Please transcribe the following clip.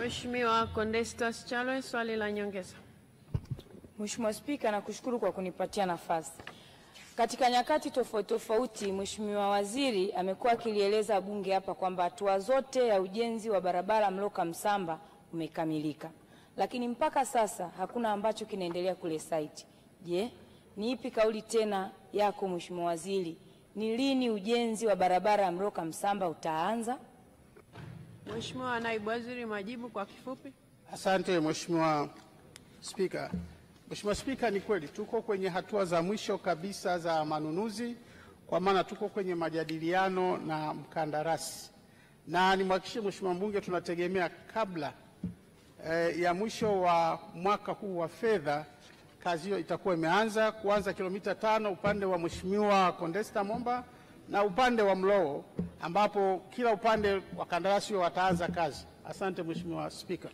Mheshimiwa Condestas Chalwe, swali la nyongeza. Mheshimiwa Spika, nakushukuru kwa kunipatia nafasi. Katika nyakati tofauti tofauti, Mheshimiwa Waziri amekuwa akilieleza bunge hapa kwamba hatua zote ya ujenzi wa barabara Mloka Msamba umekamilika. Lakini mpaka sasa hakuna ambacho kinaendelea kule site. Je, ni ipi kauli tena yako Mheshimiwa Waziri? Ni lini ujenzi wa barabara Mloka Msamba utaanza? Mheshimiwa Naibu Waziri, majibu kwa kifupi. Asante Mheshimiwa Spika. Mheshimiwa Spika, ni kweli tuko kwenye hatua za mwisho kabisa za manunuzi, kwa maana tuko kwenye majadiliano na mkandarasi. Na nimhakikishie Mheshimiwa mbunge tunategemea kabla ya mwisho wa mwaka huu wa fedha kazi hiyo itakuwa imeanza, kuanza kilomita 5 upande wa Mheshimiwa Condesta Momba na upande wa Mlowo, ambapo kila upande wa kandarasi wataanza kazi. Asante Mheshimiwa Spika.